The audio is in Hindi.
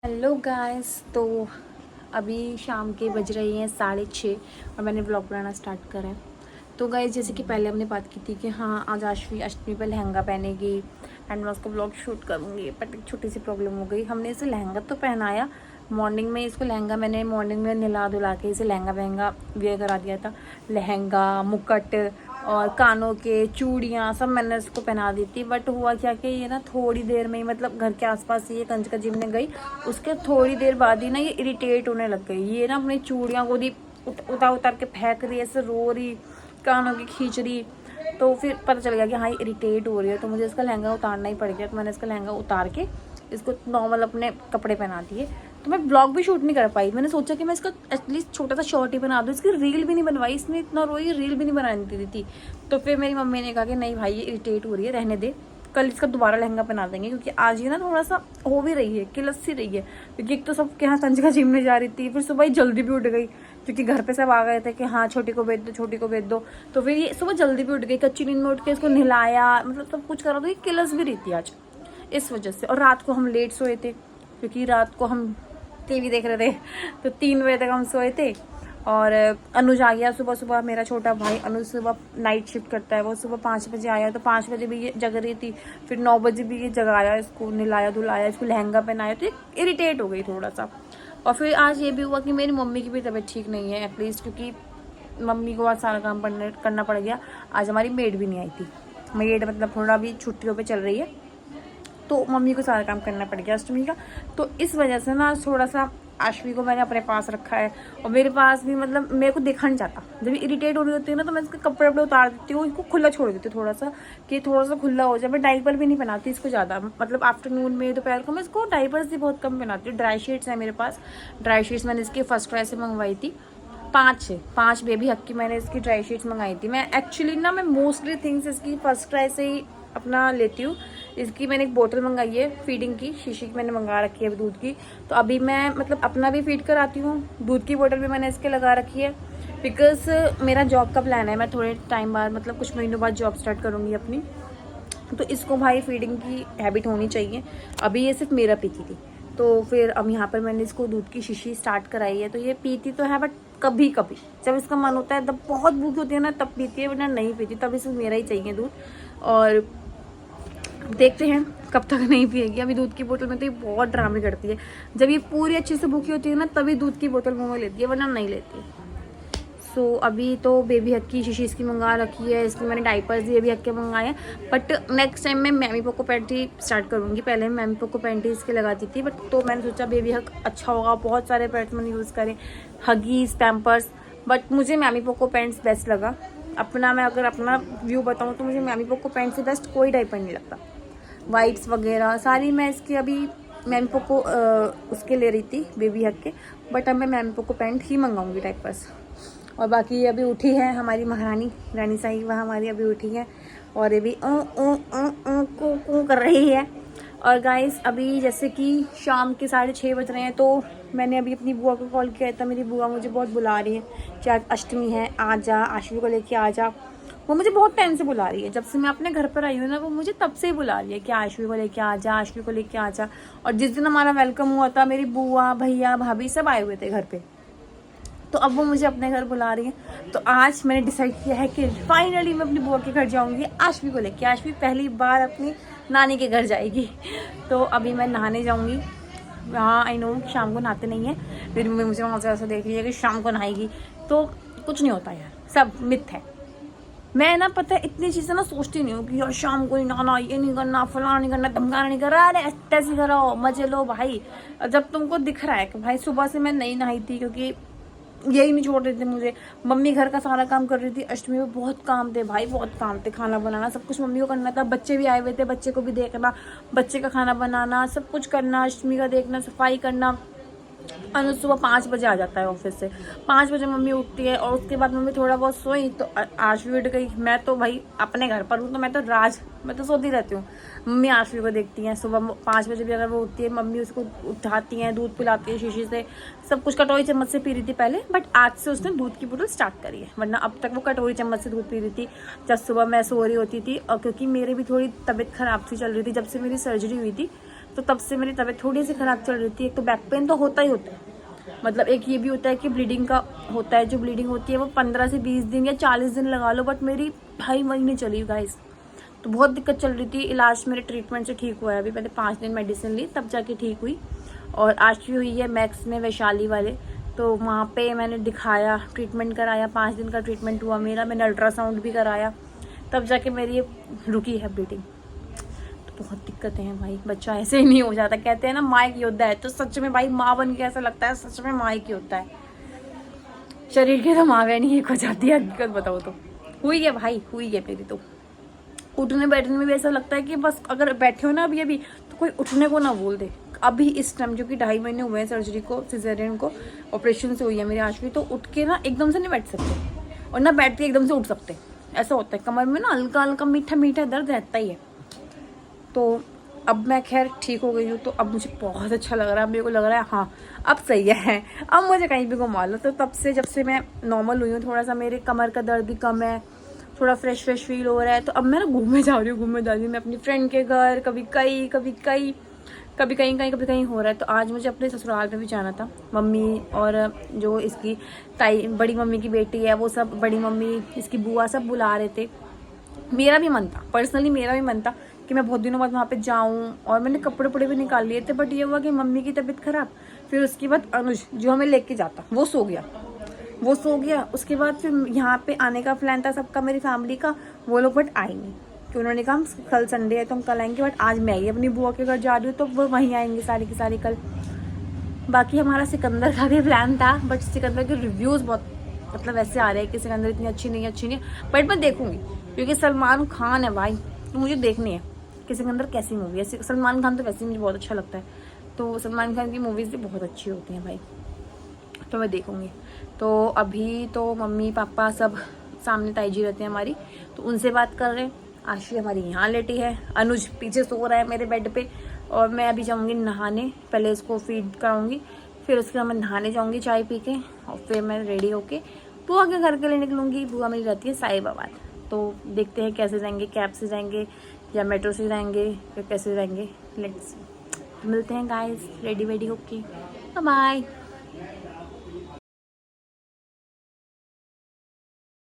Hello guys. तो अभी शाम के बज रही हैं 6:30 और मैंने ब्लॉग बनाना स्टार्ट करा है। तो गाइस जैसे कि पहले हमने बात की थी कि हाँ आज अष्टमी पर लहंगा पहनेगी एंड मैं उसको ब्लॉग शूट करूँगी, बट एक छोटी सी प्रॉब्लम हो गई। हमने इसे लहंगा तो पहनाया मॉर्निंग में, इसको लहंगा मैंने मॉर्निंग में नहला धुला के इसे लहंगा वहंगा वेयर करा दिया था। लहंगा, मुकुट और कानों के चूड़ियाँ सब मैंने इसको पहना दी थी। बट हुआ क्या कि ये ना थोड़ी देर में ही, मतलब घर के आसपास ये कंजका जिम में गई, उसके थोड़ी देर बाद ही ना ये इरिटेट होने लग गई। ये ना अपनी चूड़ियाँ को उतार उतार के फेंक रही है, ऐसे रो रही, कानों की खींच रही। तो फिर पता चल गया कि हाँ ये इरिटेट हो रही है, तो मुझे इसका लहंगा उतारना ही पड़ गया। तो मैंने इसका लहंगा उतार के इसको नॉर्मल अपने कपड़े पहना दिए। तो मैं ब्लॉग भी शूट नहीं कर पाई। मैंने सोचा कि मैं इसका एटलीस्ट छोटा सा शॉर्ट ही बना दूँ। इसकी रील भी नहीं बनवाई, इसने इतना रोई, रील भी नहीं बनानी दी थी। तो फिर मेरी मम्मी ने कहा कि नहीं भाई ये इरिटेट हो रही है, रहने दे, कल इसका दोबारा लहंगा पहना देंगे। क्योंकि आज ये ना थोड़ा सा हो भी रही है, किलस सी रही है। क्योंकि एक तो सबके यहाँ कंजका जिम में जा रही थी, फिर सुबह ही जल्दी भी उठ गई क्योंकि घर पे सब आ गए थे कि हाँ छोटी को भेज दो, छोटी को भेज दो। तो फिर ये सुबह जल्दी भी उठ गई, कच्ची नींद में उठ के इसको नहलाया, मतलब सब कुछ करा। तो ये किलस भी रही थी आज इस वजह से। और रात को हम लेट सोए थे क्योंकि रात को हम टीवी देख रहे थे, तो 3 बजे तक हम सोए थे। और अनुज आ गया सुबह सुबह, मेरा छोटा भाई अनुज सुबह नाइट शिफ्ट करता है, वो सुबह 5 बजे आया। तो 5 बजे भी ये जग रही थी, फिर 9 बजे भी ये जगाया, इसको नहलाया धुलाया, इसको लहंगा पहनाया। तो इरिटेट हो गई थोड़ा सा। और फिर आज ये भी हुआ कि मेरी मम्मी की भी तबीयत ठीक नहीं है एटलीस्ट, क्योंकि मम्मी को आज सारा काम करना पड़ गया। आज हमारी मेड भी नहीं आई थी। मेड मतलब थोड़ा भी छुट्टियों पे चल रही है, तो मम्मी को सारा काम करना पड़ गया अष्टमी का। तो इस वजह से ना थोड़ा सा आशवी को मैंने अपने पास रखा है। और मेरे पास भी मतलब मेरे को देखा नहीं जाता, जब इरिटेट हो रही होती है ना तो मैं इसके कपड़े वपड़े उतार देती हूँ, इसको खुला छोड़ देती हूँ थोड़ा सा, कि थोड़ा सा खुला हो जाए। मैं डाइपर भी नहीं पहनाती इसको ज़्यादा, मतलब आफ्टरनून में दोपहर को मैं इसको डाइपर्स भी बहुत कम पहनाती हूँ। ड्राई शीट्स है मेरे पास, ड्राई शीट्स मैंने इसकी फर्स्ट क्राई से मंगवाई थी। 5 बेबी हक की मैंने इसकी ड्राई शीट्स मंगाई थी। मैं एक्चुअली ना मैं मोस्टली थिंग्स इसकी फर्स्ट क्राई से ही अपना लेती हूँ। इसकी मैंने एक बोतल मंगाई है फीडिंग की, शीशी की मैंने मंगा रखी है अभी दूध की। तो अभी मैं मतलब अपना भी फीड कराती हूँ, दूध की बोतल भी मैंने इसके लगा रखी है। बिकॉज मेरा जॉब का प्लान है, मैं थोड़े टाइम बाद मतलब कुछ महीनों बाद जॉब स्टार्ट करूँगी अपनी। तो इसको भाई फीडिंग की हैबिट होनी चाहिए। अभी ये सिर्फ मेरा पीती थी, तो फिर अब यहाँ पर मैंने इसको दूध की शीशी स्टार्ट कराई है। तो ये पीती तो है, बट कभी कभी जब इसका मन होता है, तब बहुत भूख होती है ना तब पीती है, वरना नहीं पीती। तब इसे मेरा ही चाहिए दूध। और देखते हैं कब तक नहीं पिएगी। अभी दूध की बोतल में तो ये बहुत ड्रामे करती है। जब ये पूरी अच्छे से भूखी होती है ना तभी दूध की बोतल मुँह में लेती है, वरना नहीं लेती। सो अभी तो बेबी हक की शीशी इसकी मंगा रखी है। इसकी मैंने डाइपर्स बेबी हक के मंगाए हैं, बट नेक्स्ट टाइम मैं मैमी पोको पैंटी स्टार्ट करूँगी। पहले मैं मैमी पोको पैंटी इसके लगाती थी, बट तो मैंने सोचा बेबी हक अच्छा होगा, बहुत सारे पैंट्स मैंने यूज़ करें, हगीज, पैम्पर्स, बट मुझे मैमी पोको पैंट्स बेस्ट लगा। अपना मैं अगर अपना व्यू बताऊँ तो मुझे मैमी पोको पैंट से बेस्ट कोई डाइपर नहीं लगता। वाइट्स वगैरह सारी मैं इसकी अभी मैमी पोको उसके ले रही थी बेबी हक के, बट अब मैं मैमी पोको पैंट ही मंगाऊंगी डाइपर्स। और बाकी अभी उठी है हमारी महारानी रानी साहिब, वह हमारी अभी उठी है और ये भी को कर रही है। और गाइस अभी जैसे कि शाम के 6:30 बज रहे हैं, तो मैंने अभी अपनी बुआ को कॉल किया था। मेरी बुआ मुझे बहुत बुला रही है कि आज अष्टमी है, आ जा, आशवी को लेके आ जा। वो मुझे बहुत टाइम से बुला रही है, जब से मैं अपने घर पर आई हूँ ना, वो मुझे तब से ही बुला रही है कि आशवी को लेके आ जा, आशवी को लेके आ जा। और जिस दिन हमारा वेलकम हुआ था, मेरी बुआ, भैया, भाभी सब आए हुए थे घर पे, तो अब वो मुझे अपने घर बुला रही है। तो आज मैंने डिसाइड किया है कि फाइनली मैं अपनी बुआ के घर जाऊंगी आशवी को लेके। आशवी पहली बार अपनी नानी के घर जाएगी। तो अभी मैं नहाने जाऊंगी। हाँ आई नो शाम को नहाते नहीं है, मेरी मम्मी मुझे वहाँ से ऐसा देख रही है कि शाम को नहाएगी। तो कुछ नहीं होता यार, सब मिथ है। मैं ना पता है इतनी चीज़ें ना सोचती नहीं हूँ कि यार शाम को ही नहाना, ये नहीं करना, फलाना नहीं करना, धमकाना नहीं करना। अरे ऐसे करो, मजे लो भाई। जब तुमको दिख रहा है कि भाई सुबह से मैं नहीं नहाई थी क्योंकि यही नहीं छोड़ रहे थे मुझे, मम्मी घर का सारा काम कर रही थी। अष्टमी में बहुत काम थे भाई, बहुत काम थे, खाना बनाना सब कुछ मम्मी को करना था। बच्चे भी आए हुए थे, बच्चे को भी देखना, बच्चे का खाना बनाना, सब कुछ करना, अष्टमी का देखना, सफाई करना। अनुज सुबह 5 बजे आ जाता है ऑफिस से। 5 बजे मम्मी उठती है और उसके बाद मम्मी थोड़ा बहुत सोई तो आशवी उठ गई। मैं तो भाई अपने घर पर हूँ तो मैं तो सोती रहती हूँ। मम्मी आशवी को देखती हैं। सुबह 5 बजे भी अगर वो उठती है, मम्मी उसको उठाती हैं, दूध पिलाती है शीशी से, सब कुछ कटोरी चम्मच से पी रही थी पहले, बट आज से उसने दूध की बोतल स्टार्ट करी है, वरना अब तक वो कटोरी चम्मच से दूध पी रही थी जब सुबह मैं सो रही होती थी। और क्योंकि मेरी भी थोड़ी तबीयत खराब सी चल रही थी जब से मेरी सर्जरी हुई थी, तो तब से मेरी तबीयत थोड़ी सी ख़राब चल रही थी। एक तो बैक पेन तो होता ही होता है, मतलब एक ये भी होता है कि ब्लीडिंग का होता है, जो ब्लीडिंग होती है वो 15 से 20 दिन या 40 दिन लगा लो, बट मेरी 2.5 महीने चली गाइस। तो बहुत दिक्कत चल रही थी। इलाज मेरे ट्रीटमेंट से ठीक हुआ है, अभी मैंने 5 दिन मेडिसिन ली तब जाके ठीक हुई। और आज भी हुई है मैक्स में, वैशाली वाले, तो वहाँ पे मैंने दिखाया, ट्रीटमेंट कराया, 5 दिन का ट्रीटमेंट हुआ मेरा। मैंने अल्ट्रासाउंड भी कराया, तब जाके मेरी ये रुकी है ब्लीडिंग। तो बहुत दिक्कतें हैं भाई, बच्चा ऐसे ही नहीं हो जाता। कहते हैं ना माँ एक योद्धा है, तो सच में भाई माँ बन के ऐसा लगता है सच में माँ एक योद्धा है। शरीर की तो माँ बहन ही एक हो जाती है, हकीकत बताओ तो। हुई है भाई, हुई है मेरी तो। उठने बैठने में भी ऐसा लगता है कि बस अगर बैठे हो ना अभी अभी, तो कोई उठने को ना बोल दे। अभी इस टाइम जो कि 2.5 महीने हुए हैं सर्जरी को, सिजेरियन को, ऑपरेशन से हुई है मेरी आशवी, तो उठ के ना एकदम से नहीं बैठ सकते, और ना बैठ के एकदम से उठ सकते। ऐसा होता है, कमर में ना हल्का हल्का मीठा मीठा दर्द रहता ही है। तो अब मैं खैर ठीक हो गई हूँ, तो अब मुझे बहुत अच्छा लग रहा है। मेरे को लग रहा है हाँ अब सही है, अब मुझे कहीं भी घुमा लो। तो तब से जब से मैं नॉर्मल हुई हूँ, थोड़ा सा मेरे कमर का दर्द भी कम है, थोड़ा फ्रेश फील हो रहा है। तो अब मैं ना घूमने जा रही हूँ मैं अपनी फ्रेंड के घर, कभी कहीं कभी कहीं हो रहा है। तो आज मुझे अपने ससुराल में भी जाना था। मम्मी और जो इसकी ताई, बड़ी मम्मी की बेटी है, वो सब, बड़ी मम्मी, इसकी बुआ, सब बुला रहे थे। मेरा भी मन था, पर्सनली मेरा भी मन था कि मैं बहुत दिनों बाद वहाँ पे जाऊँ, और मैंने कपड़े भी निकाल लिए थे। बट ये हुआ कि मम्मी की तबीयत खराब, फिर उसके बाद अनुज जो हमें लेके जाता वो सो गया। उसके बाद फिर यहाँ पे आने का प्लान था सबका, मेरी फैमिली का, वो लोग बट आए नहीं, कि उन्होंने कहा हम कल संडे है तो हम कल आएंगे। बट आज मैं ही अपनी बुआ के घर जा रही हूँ, तो वो वहीं आएंगे सारी की सारी कल। बाकी हमारा सिकंदर का भी प्लान था, बट सिकंदर के रिव्यूज़ बहुत मतलब ऐसे आ रहे हैं कि सिकंदर इतनी अच्छी नहीं, बट मैं देखूंगी क्योंकि सलमान खान है भाई, तो मुझे देखनी है कि सिकंदर कैसी मूवी है। सलमान खान तो वैसे ही मुझे बहुत अच्छा लगता है, तो सलमान खान की मूवीज़ भी बहुत अच्छी होती हैं भाई, तो मैं देखूंगी। तो अभी तो मम्मी पापा सब सामने, ताई जी रहते हैं हमारी, तो उनसे बात कर रहे हैं। आशी हमारी यहाँ लेटी है, अनुज पीछे सो रहा है मेरे बेड पे, और मैं अभी जाऊँगी नहाने। पहले इसको फीड कराऊंगी, फिर उसके बाद मैं नहाने जाऊँगी चाय पी के, और फिर मैं रेडी होके बुआ के घर के लिए निकलूँगी। बुआ मेरी रहती है साहिबाबाद, तो देखते हैं कैसे जाएंगे, कैब से जाएंगे या मेट्रो से जाएंगे या कैसे जाएंगे, लेट्स सी। मिलते हैं गाइस रेडी वेडी होके, बाय।